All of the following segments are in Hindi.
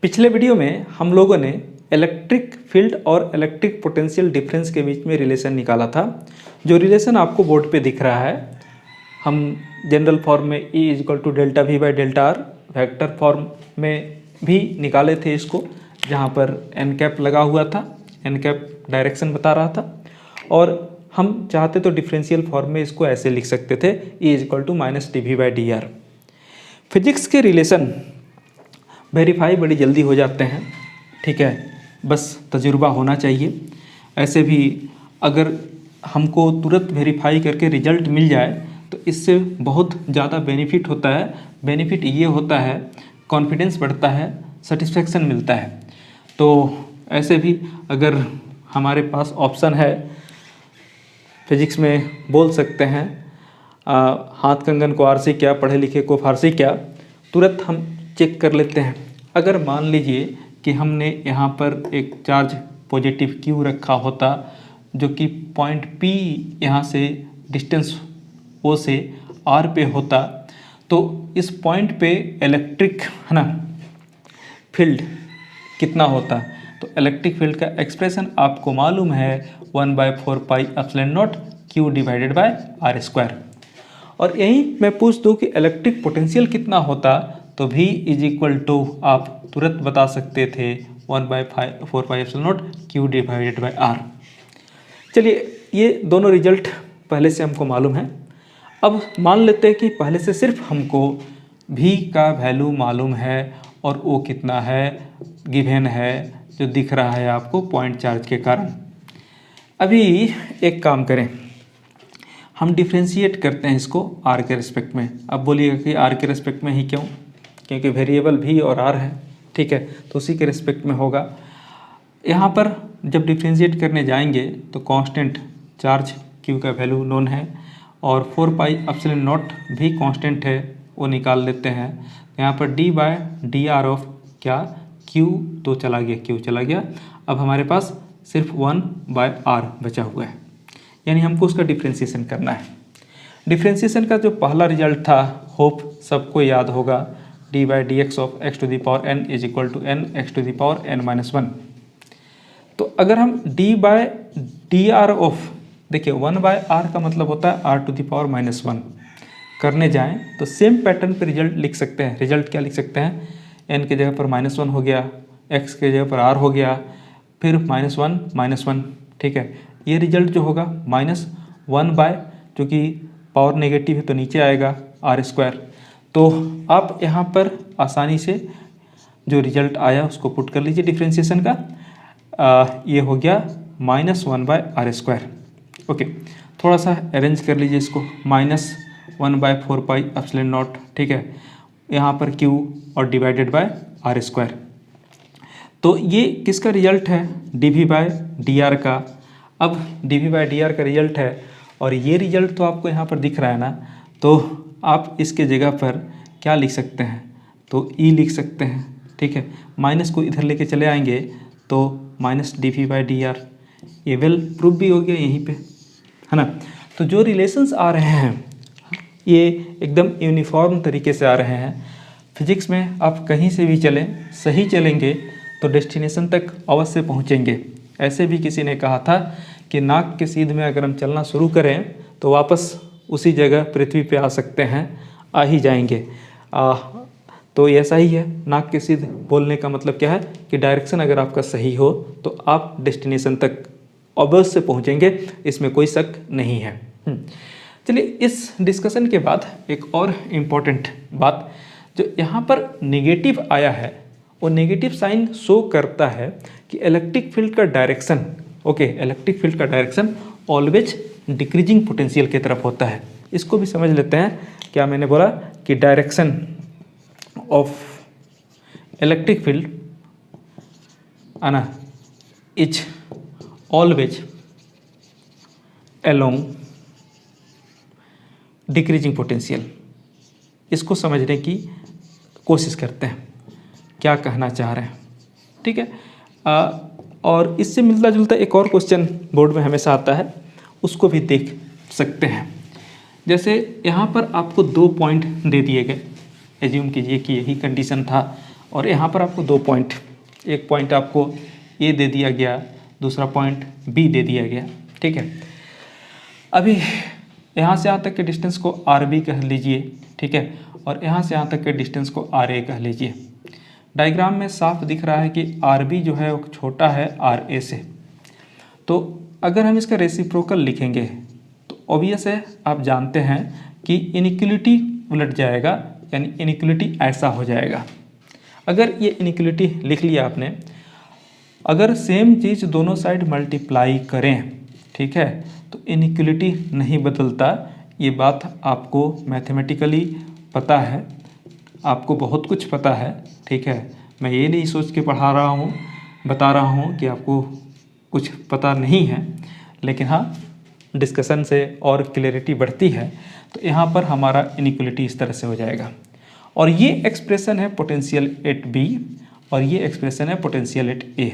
पिछले वीडियो में हम लोगों ने इलेक्ट्रिक फील्ड और इलेक्ट्रिक पोटेंशियल डिफरेंस के बीच में रिलेशन निकाला था। जो रिलेशन आपको बोर्ड पे दिख रहा है, हम जनरल फॉर्म में E equal to delta V by delta R, vector form में भी निकाले थे इसको, जहाँ पर एन कैप लगा हुआ था, एन कैप डायरेक्शन बता रहा था। और हम चाहते तो डिफरेंशियल फॉर्म में इसको ऐसे लिख सकते थे, E equal to minus D V by D R. Physics के रिलेशन वेरीफाई बड़ी जल्दी हो जाते हैं, ठीक है, बस तजुर्बा होना चाहिए। ऐसे भी अगर हमको तुरंत वेरीफाई करके रिजल्ट मिल जाए तो इससे बहुत ज़्यादा बेनिफिट होता है। बेनिफिट ये होता है, कॉन्फिडेंस बढ़ता है, सेटिस्फेक्शन मिलता है। तो ऐसे भी अगर हमारे पास ऑप्शन है, फिजिक्स में बोल सकते हैं हाथ कंगन को आरसी क्या, पढ़े लिखे को फारसी क्या, तुरंत हम चेक कर लेते हैं। अगर मान लीजिए कि हमने यहाँ पर एक चार्ज पॉजिटिव Q रखा होता, जो कि पॉइंट P यहाँ से डिस्टेंस O से R पे होता, तो इस पॉइंट पे इलेक्ट्रिक है ना फील्ड कितना होता। तो इलेक्ट्रिक फील्ड का एक्सप्रेशन आपको मालूम है 1/4 pi epsilon not Q divided by R square. और यही मैं पूछ दूँ कि इलेक्ट्रिक पोटेंशियल कितना होता, तो V इज इक्वल टू आप तुरंत बता सकते थे 1/4 pi epsilon not Q divided by R। चलिए, ये दोनों रिजल्ट पहले से हमको मालूम है। अब मान लेते हैं कि पहले से सिर्फ हमको V का वैल्यू मालूम है और O कितना है गिवन है, जो दिख रहा है आपको पॉइंट चार्ज के कारण। अभी एक काम करें, हम डिफ्रेंशिएट करते हैं इसको R के रिस्पेक्ट में। अब बोलिएगा कि R के रिस्पेक्ट में ही क्यों, क्योंकि वेरिएबल V और R है, ठीक है, तो उसी के रिस्पेक्ट में होगा। यहाँ पर जब डिफ्रेंशिएट करने जाएंगे तो कांस्टेंट चार्ज Q का वैल्यू नोन है और 4 पाई एप्सिलॉन नॉट भी कांस्टेंट है, वो निकाल लेते हैं। यहाँ पर d by D R of क्या Q तो चला गया, Q चला गया। अब हमारे पास सिर्फ 1/r बचा हुआ है, यानी हमको उसका डिफ्रेंशिएशन करना है। डिफ्रेंशिएशन का जो पहला रिजल्ट था, होप सबको याद होगा, d by D X of x to the power n is equal to n x to the power n-1। तो अगर हम d by D R of, देखिए 1/r का मतलब होता है r टू दी पावर -1 करने जाएं तो सेम पैटर्न पे रिजल्ट लिख सकते हैं। रिजल्ट क्या लिख सकते हैं, n के जगह पर -1 हो गया, x के जगह पर r हो गया, फिर -1, ठीक है। ये रिजल्ट जो होगा -1 बाय, चूँकि पावर नेगेटिव है तो नीचे आएगा r स्क्वायर। तो आप यहाँ पर आसानी से जो रिजल्ट आया उसको पुट कर लीजिए डिफ्रेंशिएशन का। ये हो गया -1/r स्क्वायर। ओके, थोड़ा सा अरेंज कर लीजिए इसको, -1/4 पाई एप्सिलॉन नॉट, ठीक है, यहाँ पर Q और डिवाइडेड बाय R स्क्वायर। तो ये किसका रिजल्ट है, dV बाय डी आर का। अब dV बाय डी आर का रिजल्ट है और ये रिजल्ट तो आपको यहाँ पर दिख रहा है ना, तो आप इसके जगह पर क्या लिख सकते हैं, तो E लिख सकते हैं, ठीक है। माइनस को इधर लेके चले आएंगे तो -dV बाई डी आर, ये वेल प्रूफ भी हो गया यहीं पे, है ना। तो जो रिलेशंस आ रहे हैं ये एकदम यूनिफॉर्म तरीके से आ रहे हैं। फिजिक्स में आप कहीं से भी चलें, सही चलेंगे तो डेस्टिनेशन तक अवश्य पहुँचेंगे। ऐसे भी किसी ने कहा था कि नाक के सीध में अगर हम चलना शुरू करें तो वापस उसी जगह पृथ्वी पे आ सकते हैं, आ ही जाएंगे। तो ऐसा ही है, नाक के सीध बोलने का मतलब क्या है कि डायरेक्शन अगर आपका सही हो तो आप डेस्टिनेशन तक अवश्य पहुंचेंगे, इसमें कोई शक नहीं है। चलिए, इस डिस्कशन के बाद एक और इम्पॉर्टेंट बात, जो यहाँ पर नेगेटिव आया है, वो नेगेटिव साइन शो करता है कि इलेक्ट्रिक फील्ड का डायरेक्शन, ओके, इलेक्ट्रिक फील्ड का डायरेक्शन ऑलवेज डिक्रीजिंग पोटेंशियल की तरफ होता है। इसको भी समझ लेते हैं। क्या मैंने बोला कि डायरेक्शन ऑफ इलेक्ट्रिक फील्ड आना is always along decreasing potential. इसको समझने की कोशिश करते हैं, क्या कहना चाह रहे हैं, ठीक है। और इससे मिलता जुलता एक और क्वेश्चन बोर्ड में हमेशा आता है, उसको भी देख सकते हैं। जैसे यहाँ पर आपको 2 पॉइंट दे दिए गए, एज्यूम कीजिए कि यही कंडीशन था और यहाँ पर आपको 2 पॉइंट, एक पॉइंट आपको ए दे दिया गया, दूसरा पॉइंट बी दे दिया गया, ठीक है। अभी यहाँ से यहाँ तक के डिस्टेंस को आर बी कह लीजिए, ठीक है, और यहाँ से यहाँ तक के डिस्टेंस को आर ए कह लीजिए। डायग्राम में साफ दिख रहा है कि आर बी जो है वो छोटा है आर ए से, तो अगर हम इसका रेसिप्रोकल लिखेंगे तो ऑब्वियस है, आप जानते हैं कि इनइक्वलिटी उलट जाएगा, यानी इनइक्वलिटी ऐसा हो जाएगा। अगर ये इनइक्वलिटी लिख लिया आपने, अगर सेम चीज़ दोनों साइड मल्टीप्लाई करें, ठीक है, तो इनइक्वलिटी नहीं बदलता। ये बात आपको मैथमेटिकली पता है, आपको बहुत कुछ पता है, ठीक है। मैं ये नहीं सोच के पढ़ा रहा हूँ, बता रहा हूँ कि आपको कुछ पता नहीं है, लेकिन हाँ, डिस्कशन से और क्लैरिटी बढ़ती है। तो यहाँ पर हमारा इनइक्वलिटी इस तरह से हो जाएगा, और ये एक्सप्रेशन है पोटेंशियल एट बी और ये एक्सप्रेशन है पोटेंशियल एट ए।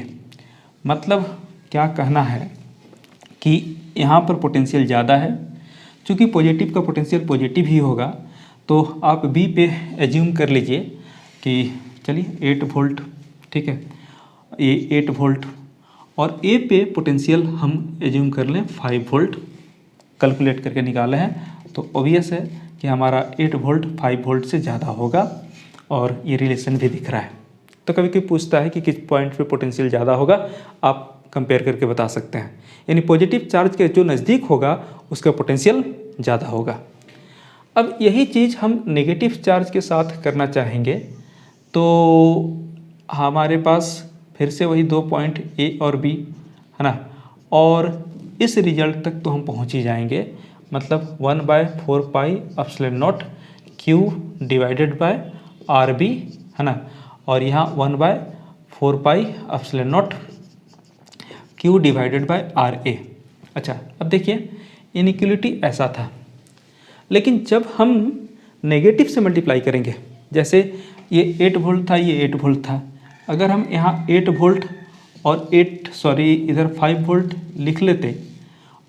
मतलब क्या कहना है कि यहाँ पर पोटेंशियल ज़्यादा है, चूँकि पॉजिटिव का पोटेंशियल पॉजिटिव ही होगा, तो आप बी पे एज्यूम कर लीजिए कि चलिए 8 वोल्ट, ठीक है, ये 8 वोल्ट, और ए पे पोटेंशियल हम एज्यूम कर लें 5 वोल्ट, कैलकुलेट करके निकाले हैं, तो ऑब्वियस है कि हमारा 8 वोल्ट 5 वोल्ट से ज़्यादा होगा, और ये रिलेशन भी दिख रहा है। तो कभी कभी पूछता है कि किस पॉइंट पे पोटेंशियल ज़्यादा होगा, आप कंपेयर करके बता सकते हैं, यानी पॉजिटिव चार्ज के जो नज़दीक होगा उसका पोटेंशियल ज़्यादा होगा। अब यही चीज़ हम नेगेटिव चार्ज के साथ करना चाहेंगे, तो हमारे पास फिर से वही 2 पॉइंट ए और बी है ना, और इस रिजल्ट तक तो हम पहुंच ही जाएंगे। मतलब 1/4 pi epsilon naught q divided by r B है ना, और यहाँ 1/4 pi epsilon naught q divided by r a. अच्छा, अब देखिए इनइक्वलिटी ऐसा था, लेकिन जब हम नेगेटिव से मल्टीप्लाई करेंगे, जैसे ये 8 वोल्ट था, ये 8 वोल्ट था, अगर हम यहाँ 8 वोल्ट और इधर 5 वोल्ट लिख लेते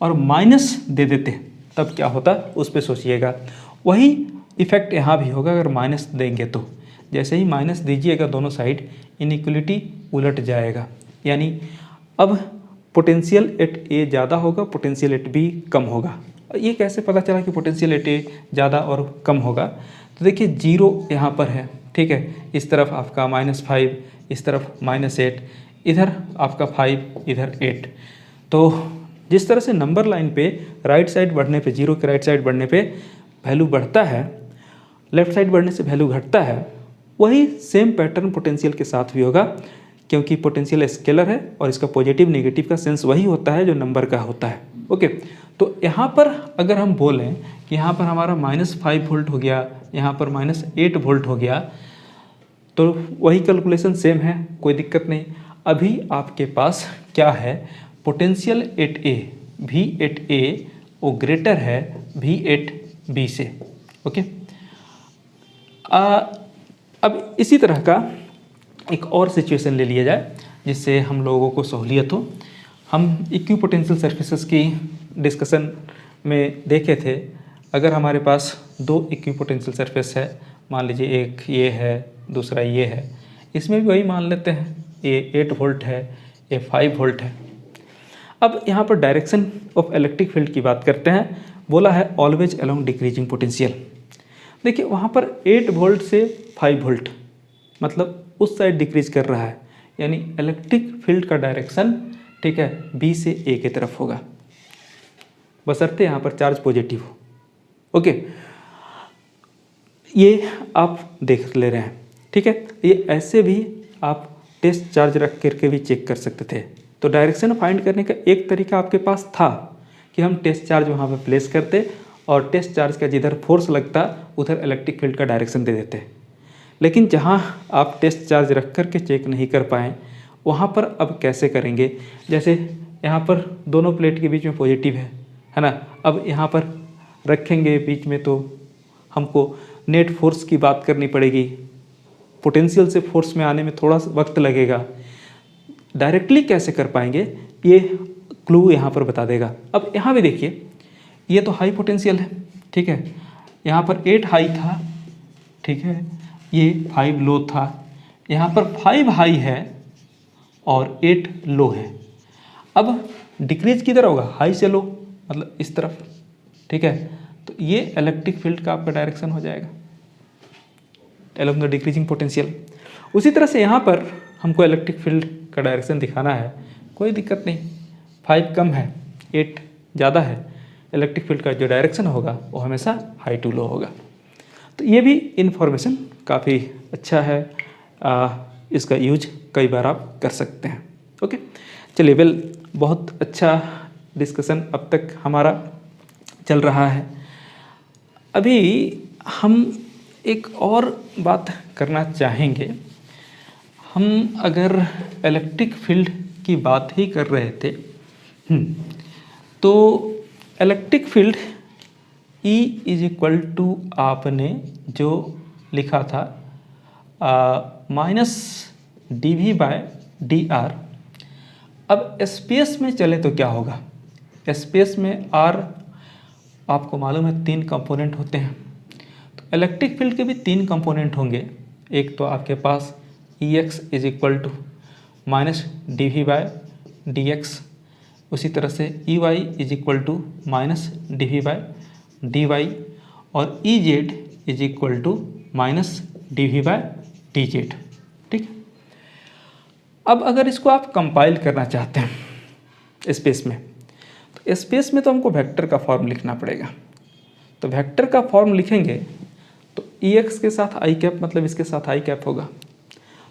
और माइनस दे देते, तब क्या होता उस पर सोचिएगा। वही इफ़ेक्ट यहाँ भी होगा अगर माइनस देंगे तो। जैसे ही माइनस दीजिएगा दोनों साइड, इनइक्वलिटी उलट जाएगा, यानी अब पोटेंशियल एट ए ज़्यादा होगा, पोटेंशियल एट बी कम होगा। ये कैसे पता चला कि पोटेंशियल एट ए ज़्यादा और कम होगा? तो देखिए 0 यहाँ पर है, ठीक है, इस तरफ आपका -5, इस तरफ -8, इधर आपका 5, इधर 8। तो जिस तरह से नंबर लाइन पे राइट साइड बढ़ने पे, 0 के राइट साइड बढ़ने पे वैल्यू बढ़ता है, लेफ्ट साइड बढ़ने से वैल्यू घटता है, वही सेम पैटर्न पोटेंशियल के साथ भी होगा, क्योंकि पोटेंशियल स्केलर है और इसका पॉजिटिव नेगेटिव का सेंस वही होता है जो नंबर का होता है। ओके, तो यहाँ पर अगर हम बोलें कि यहाँ पर हमारा -5 वोल्ट हो गया, यहाँ पर -8 वोल्ट हो गया, तो वही कैलकुलेशन सेम है, कोई दिक्कत नहीं। अभी आपके पास क्या है, potential at a, v at a वो ग्रेटर है वी एट बी से। ओके, अब इसी तरह का एक और सिचुएशन ले लिया जाए जिससे हम लोगों को सहूलियत हो। हम इक्विपोटेंशियल सर्फेसेस की डिस्कशन में देखे थे, अगर हमारे पास 2 इक्विपोटेंशियल सरफेस है, मान लीजिए एक ये है, दूसरा ये है, इसमें भी वही मान लेते हैं, ये 8 वोल्ट है, ये 5 वोल्ट है। अब यहाँ पर डायरेक्शन ऑफ इलेक्ट्रिक फील्ड की बात करते हैं, बोला है ऑलवेज अलोंग डिक्रीजिंग पोटेंशियल। देखिए वहाँ पर 8 वोल्ट से 5 वोल्ट, मतलब उस साइड डिक्रीज कर रहा है, यानी इलेक्ट्रिक फील्ड का डायरेक्शन, ठीक है, बी से ए की तरफ होगा, बशर्ते यहाँ पर चार्ज पॉजिटिव हो। ओके, ये आप देख ले रहे हैं, ठीक है। ये ऐसे भी आप टेस्ट चार्ज रख करके भी चेक कर सकते थे। तो डायरेक्शन फाइंड करने का एक तरीका आपके पास था कि हम टेस्ट चार्ज वहाँ पे प्लेस करते और टेस्ट चार्ज का जिधर फोर्स लगता उधर इलेक्ट्रिक फील्ड का डायरेक्शन दे देते। लेकिन जहाँ आप टेस्ट चार्ज रख कर के चेक नहीं कर पाए, वहाँ पर अब कैसे करेंगे? जैसे यहाँ पर दोनों प्लेट के बीच में पॉजिटिव है ना, अब यहाँ पर रखेंगे बीच में, तो हमको नेट फोर्स की बात करनी पड़ेगी, पोटेंशियल से फोर्स में आने में थोड़ा सा वक्त लगेगा। डायरेक्टली कैसे कर पाएंगे, ये क्लू यहाँ पर बता देगा। अब यहाँ भी देखिए, ये तो हाई पोटेंशियल है, ठीक है, यहाँ पर 8 हाई था, ठीक है, ये 5 लो था, यहाँ पर 5 हाई है और 8 लो है। अब डिक्रीज किधर होगा, हाई से लो, मतलब इस तरफ, ठीक है। तो ये इलेक्ट्रिक फील्ड का आपका डायरेक्शन हो जाएगा अलोंग द डिक्रीजिंग पोटेंशियल। उसी तरह से यहाँ पर हमको इलेक्ट्रिक फील्ड का डायरेक्शन दिखाना है, कोई दिक्कत नहीं, 5 कम है 8 ज़्यादा है, इलेक्ट्रिक फील्ड का जो डायरेक्शन होगा वो हमेशा हाई टू लो होगा। तो ये भी इन्फॉर्मेशन काफ़ी अच्छा है, इसका यूज कई बार आप कर सकते हैं। ओके, चलिए वेल, बहुत अच्छा डिस्कशन अब तक हमारा चल रहा है। अभी हम एक और बात करना चाहेंगे। हम अगर इलेक्ट्रिक फील्ड की बात ही कर रहे थे, तो electric field E is equal to आपने जो लिखा था -dV/dr। अब स्पेस में चले तो क्या होगा, स्पेस में R आपको मालूम है 3 कंपोनेंट होते हैं। तो इलेक्ट्रिक फील्ड के भी 3 कंपोनेंट होंगे। एक तो आपके पास Ex is equal to -dV/dx, उसी तरह से Ey is equal to -dV/dy और Ez is equal to -dV/dz, ठीक। अब अगर इसको आप कंपाइल करना चाहते हैं स्पेस में, तो स्पेस में तो हमको वेक्टर का फॉर्म लिखना पड़ेगा। तो वेक्टर का फॉर्म लिखेंगे तो Ex के साथ आई कैप, मतलब इसके साथ आई कैप होगा।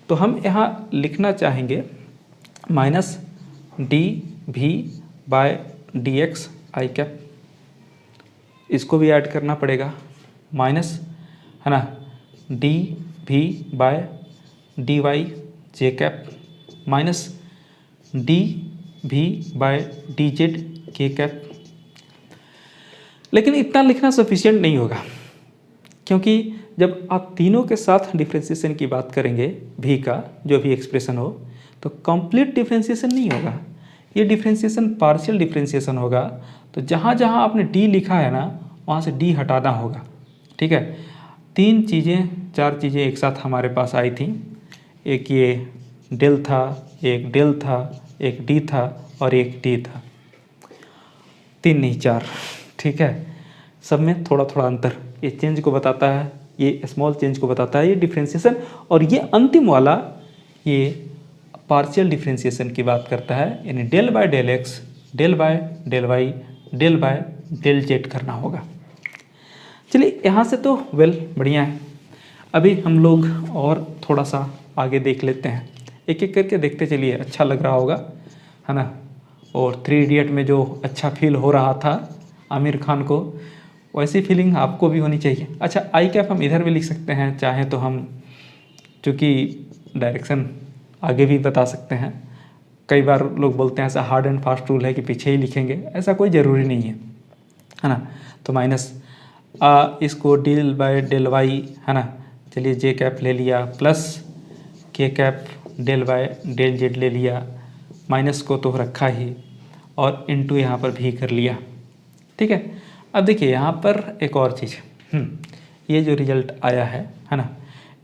तो हम यहाँ लिखना चाहेंगे -dV/dx आई कैप, इसको भी ऐड करना पड़ेगा, माइनस है ना dV/dy जे कैप माइनस dV/dz के कैप। लेकिन इतना लिखना सफिशिएंट नहीं होगा, क्योंकि जब आप तीनों के साथ डिफ्रेंशिएशन की बात करेंगे भी का जो भी एक्सप्रेशन हो, तो कंप्लीट डिफ्रेंशिएशन नहीं होगा, ये डिफ्रेंशिएशन पार्शियल डिफ्रेंशिएशन होगा। तो जहाँ जहाँ आपने डी लिखा है ना, वहाँ से डी हटाना होगा, ठीक है। 4 चीज़ें एक साथ हमारे पास आई थी, एक ये डेल था, एक डेल था, एक डी था और एक डी था, 3 नहीं 4, ठीक है। सब में थोड़ा थोड़ा अंतर ये चेंज को बताता है, ये स्मॉल चेंज को बताता है, ये डिफ्रेंशिएशन। और ये अंतिम वाला ये पार्शियल डिफ्रेंशिएशन की बात करता है, यानी del/del x, del/del y, del/del z करना होगा। चलिए यहाँ से तो वेल बढ़िया है। अभी हम लोग और थोड़ा सा आगे देख लेते हैं, एक एक करके देखते चलिए, अच्छा लग रहा होगा, है ना। और 3 इडियट में जो अच्छा फील हो रहा था आमिर खान को, वैसी फीलिंग आपको भी होनी चाहिए। अच्छा, आई कैप हम इधर भी लिख सकते हैं, चाहे तो हम, चूँकि डायरेक्शन आगे भी बता सकते हैं। कई बार लोग बोलते हैं ऐसा हार्ड एंड फास्ट रूल है कि पीछे ही लिखेंगे, ऐसा कोई ज़रूरी नहीं है ना। तो माइनस इसको del/del y, है ना, चलिए जे कैप ले लिया, प्लस के कैप del/del z ले लिया, माइनस को तो रखा ही और इनटू यहाँ पर भी कर लिया, ठीक है। अब देखिए यहाँ पर एक और चीज़, ये जो रिजल्ट आया है ना,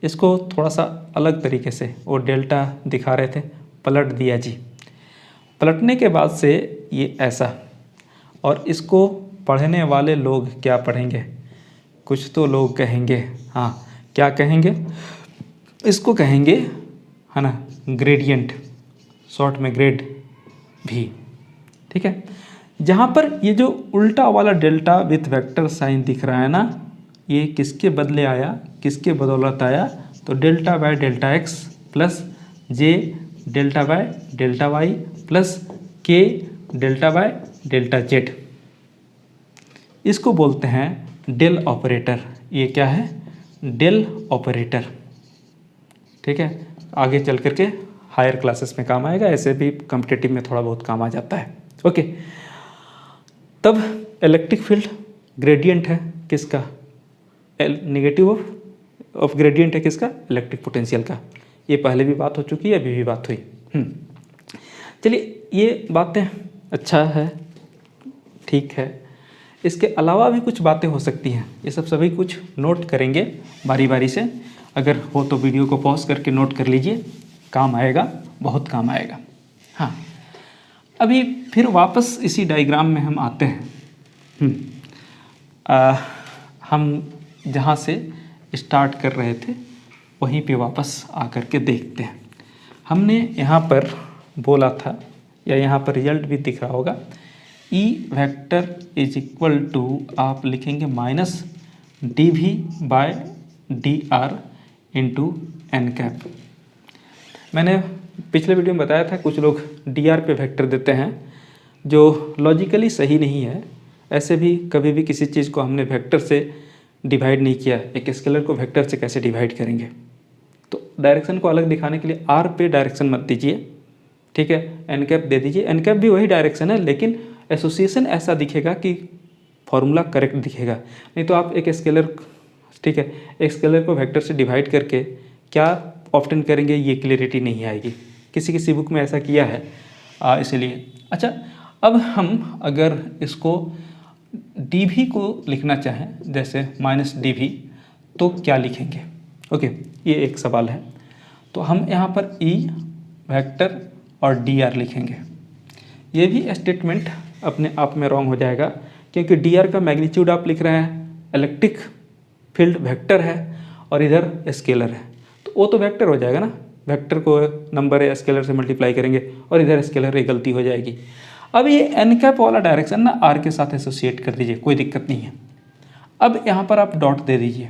इसको थोड़ा सा अलग तरीके से, वो डेल्टा दिखा रहे थे, पलट दिया जी। पलटने के बाद से ये ऐसा, और इसको पढ़ने वाले लोग क्या पढ़ेंगे, कुछ तो लोग कहेंगे, हाँ क्या कहेंगे, इसको कहेंगे, है ना, ग्रेडियंट, शॉर्ट में ग्रेड भी, ठीक है। जहाँ पर ये जो उल्टा वाला डेल्टा विथ वेक्टर साइन दिख रहा है ना, ये किसके बदले आया, किसके बदौलत आया, तो del/del x प्लस जे del/del y प्लस के del/del z, इसको बोलते हैं डेल ऑपरेटर। ये क्या है, डेल ऑपरेटर, ठीक है। आगे चल करके हायर क्लासेस में काम आएगा, ऐसे भी कॉम्पिटिटिव में थोड़ा बहुत काम आ जाता है, ओके। तब इलेक्ट्रिक फील्ड ग्रेडियंट है किसका, नेगेटिव ऑफ ग्रेडियंट है किसका, इलेक्ट्रिक पोटेंशियल का। ये पहले भी बात हो चुकी है, अभी भी बात हुई। चलिए ये बातें अच्छा है, ठीक है। इसके अलावा भी कुछ बातें हो सकती हैं, ये सब सभी कुछ नोट करेंगे बारी बारी से। अगर हो तो वीडियो को पॉज करके नोट कर लीजिए, काम आएगा, बहुत काम आएगा। हाँ, अभी फिर वापस इसी डायग्राम में हम आते हैं। हम जहाँ से स्टार्ट कर रहे थे वहीं पे वापस आकर के देखते हैं। हमने यहाँ पर बोला था, या यहाँ पर रिजल्ट भी दिख रहा होगा, E vector is equal to, आप लिखेंगे minus D V by D R into N cap. मैंने पिछले वीडियो में बताया था कुछ लोग डी आर पे वेक्टर देते हैं जो लॉजिकली सही नहीं है। ऐसे भी कभी भी किसी चीज़ को हमने वेक्टर से डिवाइड नहीं किया, एक स्केलर को वेक्टर से कैसे डिवाइड करेंगे। तो डायरेक्शन को अलग दिखाने के लिए आर पे डायरेक्शन मत दीजिए, ठीक है, एन कैप दे दीजिए। एन कैप भी वही डायरेक्शन है, लेकिन एसोसिएशन ऐसा दिखेगा कि फॉर्मूला करेक्ट दिखेगा। नहीं तो आप एक स्केलर, ठीक है, एक स्केलर को वेक्टर से डिवाइड करके क्या ऑप्टेन करेंगे ये क्लियरिटी नहीं आएगी। किसी किसी बुक में ऐसा किया है, इसीलिए। अच्छा, अब हम अगर इसको डी वी को लिखना चाहें, जैसे माइनस डी वी, तो क्या लिखेंगे? ओके, ये एक सवाल है। तो हम यहाँ पर ई वेक्टर और डी आर लिखेंगे। ये भी स्टेटमेंट अपने आप में रॉन्ग हो जाएगा, क्योंकि डी आर का मैग्नीट्यूड आप लिख रहे हैं, इलेक्ट्रिक फील्ड वेक्टर है और इधर स्केलर है, तो वो तो वेक्टर हो जाएगा ना। वेक्टर को नंबर है स्केलर से मल्टीप्लाई करेंगे और इधर स्केलर है, गलती हो जाएगी। अब ये एन कैप वाला डायरेक्शन ना आर के साथ एसोसिएट कर दीजिए, कोई दिक्कत नहीं है। अब यहाँ पर आप डॉट दे दीजिए,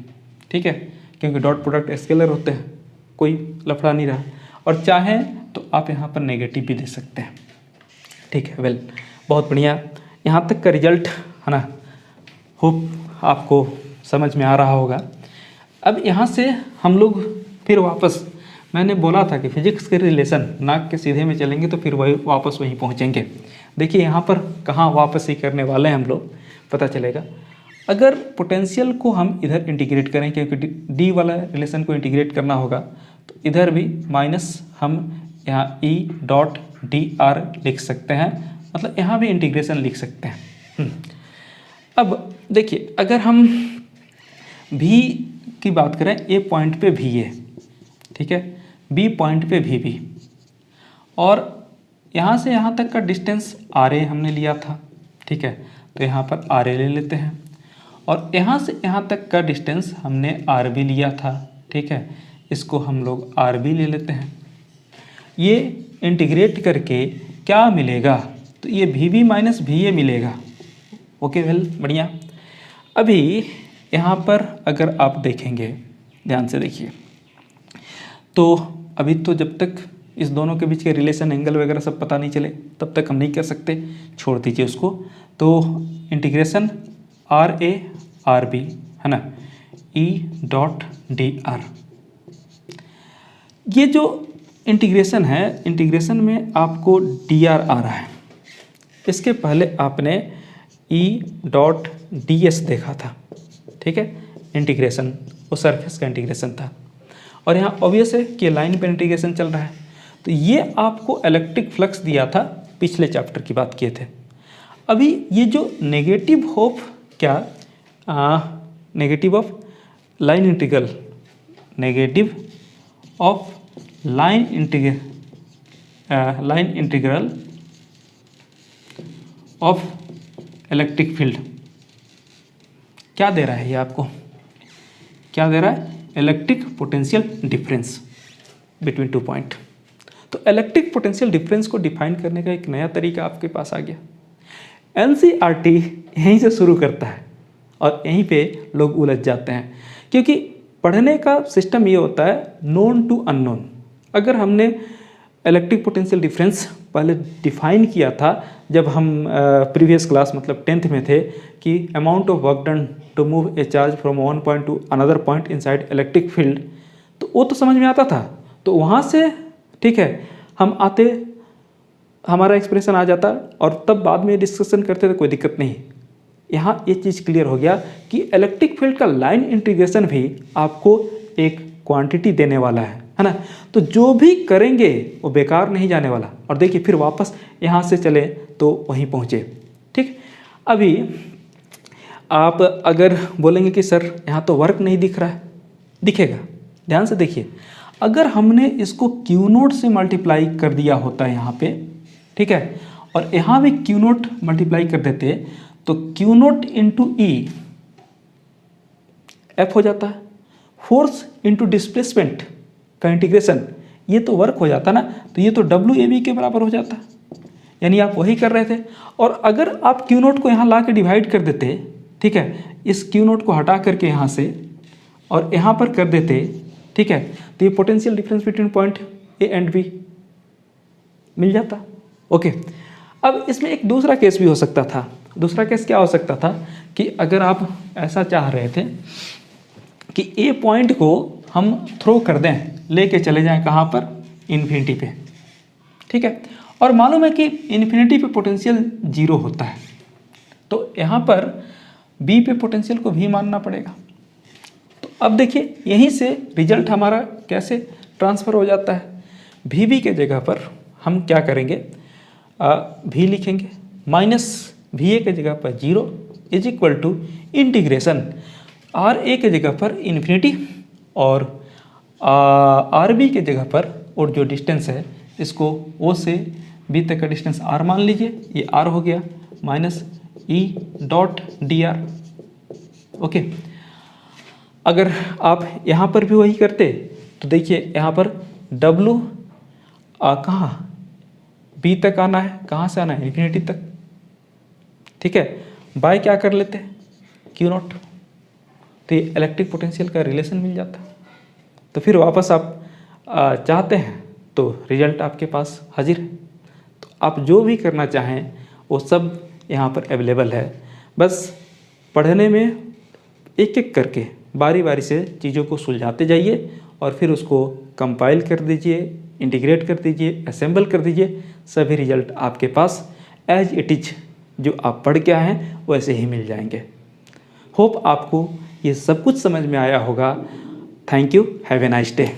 ठीक है, क्योंकि डॉट प्रोडक्ट स्केलर होते हैं, कोई लफड़ा नहीं रहा। और चाहें तो आप यहाँ पर नेगेटिव भी दे सकते हैं, ठीक है। वेल, बहुत बढ़िया, यहाँ तक का रिजल्ट है ना, होप आपको समझ में आ रहा होगा। अब यहाँ से हम लोग फिर वापस, मैंने बोला था कि फिजिक्स के रिलेशन नाक के सीधे में चलेंगे तो फिर वही वापस वहीं पहुँचेंगे। देखिए यहाँ पर कहाँ वापस ही करने वाले हैं हम लोग, पता चलेगा। अगर पोटेंशियल को हम इधर इंटीग्रेट करें, क्योंकि डी वाला रिलेशन को इंटीग्रेट करना होगा, तो इधर भी माइनस हम यहाँ ई डॉट डी आर लिख सकते हैं, मतलब यहाँ भी इंटीग्रेशन लिख सकते हैं। अब देखिए, अगर हम भी की बात करें, ए पॉइंट पे भी है, ठीक है, बी पॉइंट पे भी, और यहाँ से यहाँ तक का डिस्टेंस आर ए हमने लिया था, ठीक है, तो यहाँ पर आर ए ले लेते हैं। और यहाँ से यहाँ तक का डिस्टेंस हमने आर बी लिया था, ठीक है, इसको हम लोग आर बी ले लेते हैं। ये इंटीग्रेट करके क्या मिलेगा? तो ये v b minus v a मिलेगा। ओके, वेल, बढ़िया। अभी यहाँ पर अगर आप देखेंगे, ध्यान से देखिए, तो अभी तो जब तक इस दोनों के बीच के रिलेशन, एंगल वगैरह सब पता नहीं चले, तब तक हम नहीं कर सकते, छोड़ दीजिए उसको। तो integration are A R B है ना, ई डॉट डी आर, ये जो इंटीग्रेशन है, इंटीग्रेशन में आपको डी आर आ रहा है। इसके पहले आपने ई डॉट डी एस देखा था, ठीक है, इंटीग्रेशन, वो सरफेस का इंटीग्रेशन था। और यहाँ ऑब्वियस है कि लाइन पर इंटीग्रेशन चल रहा है, तो ये आपको इलेक्ट्रिक फ्लक्स दिया था, पिछले चैप्टर की बात किए थे। अभी ये जो नेगेटिव ऑफ क्या, negative of line integral, negative of line integral of electric field क्या दे रहा है? ये आपको क्या दे रहा है? Electric potential difference between two point. तो इलेक्ट्रिक पोटेंशियल डिफरेंस को डिफाइन करने का एक नया तरीका आपके पास आ गया। एनसीईआरटी यहीं से शुरू करता है और यहीं पे लोग उलझ जाते हैं, क्योंकि पढ़ने का सिस्टम ये होता है नोन टू अननोन। अगर हमने इलेक्ट्रिक पोटेंशियल डिफरेंस पहले डिफाइन किया था जब हम प्रीवियस क्लास मतलब 10th में थे, कि amount of work done to move a charge from one point to another point inside electric field, तो वो तो समझ में आता था। तो वहाँ से ठीक है हम आते, हमारा एक्सप्रेशन आ जाता और तब बाद में डिस्कशन करते थे, कोई दिक्कत नहीं। यहाँ ये चीज़ क्लियर हो गया कि इलेक्ट्रिक फील्ड का लाइन इंटीग्रेशन भी आपको एक क्वांटिटी देने वाला है ना। तो जो भी करेंगे वो बेकार नहीं जाने वाला। और देखिए फिर वापस यहाँ से चले तो वहीं पहुँचे, ठीक। अभी आप अगर बोलेंगे कि सर यहाँ तो वर्क नहीं दिख रहा है, दिखेगा, ध्यान से देखिए, अगर हमने इसको क्यू नोट से मल्टीप्लाई कर दिया होता है यहाँ पे, ठीक है, और यहाँ भी क्यू नोट मल्टीप्लाई कर देते तो Q note into E F हो जाता है। फोर्स इंटू डिस्प्लेसमेंट का इंटीग्रेशन, ये तो वर्क हो जाता ना, तो ये तो डब्ल्यू ए बी के बराबर हो जाता, यानी आप वही कर रहे थे। और अगर आप क्यू नोट को यहाँ ला के डिवाइड कर देते, ठीक है, इस क्यू नोट को हटा करके यहाँ से और यहाँ पर कर देते, ठीक है, तो ये potential difference between point a and b मिल जाता। ओके, अब इसमें एक दूसरा केस भी हो सकता था। दूसरा केस क्या हो सकता था कि अगर आप ऐसा चाह रहे थे कि ए पॉइंट को हम थ्रो कर दें, लेके चले जाएं कहाँ पर, इन्फिनिटी पे, ठीक है, और मालूम है कि इन्फिनिटी पे पोटेंशियल 0 होता है, तो यहाँ पर बी पे पोटेंशियल को भी मानना पड़ेगा। तो अब देखिए यहीं से रिजल्ट हमारा कैसे ट्रांसफ़र हो जाता है। वी बी के जगह पर हम क्या करेंगे, भी लिखेंगे, माइनस वी ए के जगह पर 0 is equal to integration are a के जगह पर इन्फिनिटी और आर बी के जगह पर, और जो डिस्टेंस है इसको ओ से बी तक का डिस्टेंस आर मान लीजिए, ये आर हो गया, minus E dot D R. Okay, अगर आप यहाँ पर भी वही करते तो देखिए यहाँ पर डब्लू कहाँ बी तक आना है, कहाँ से आना है, इन्फिनिटी तक, ठीक है, बाय क्या कर लेते हैं, क्यू नॉट, तो ये इलेक्ट्रिक पोटेंशियल का रिलेशन मिल जाता। तो फिर वापस आप चाहते हैं तो रिजल्ट आपके पास हाजिर है। तो आप जो भी करना चाहें वो सब यहाँ पर अवेलेबल है, बस पढ़ने में एक एक करके बारी बारी से चीज़ों को सुलझाते जाइए और फिर उसको कंपाइल कर दीजिए, इंटीग्रेट कर दीजिए, असेंबल कर दीजिए, सभी रिजल्ट आपके पास एज इट इज जो आप पढ़ के आए हैं वैसे ही मिल जाएंगे। होप आपको ये सब कुछ समझ में आया होगा। Thank you, have a nice day.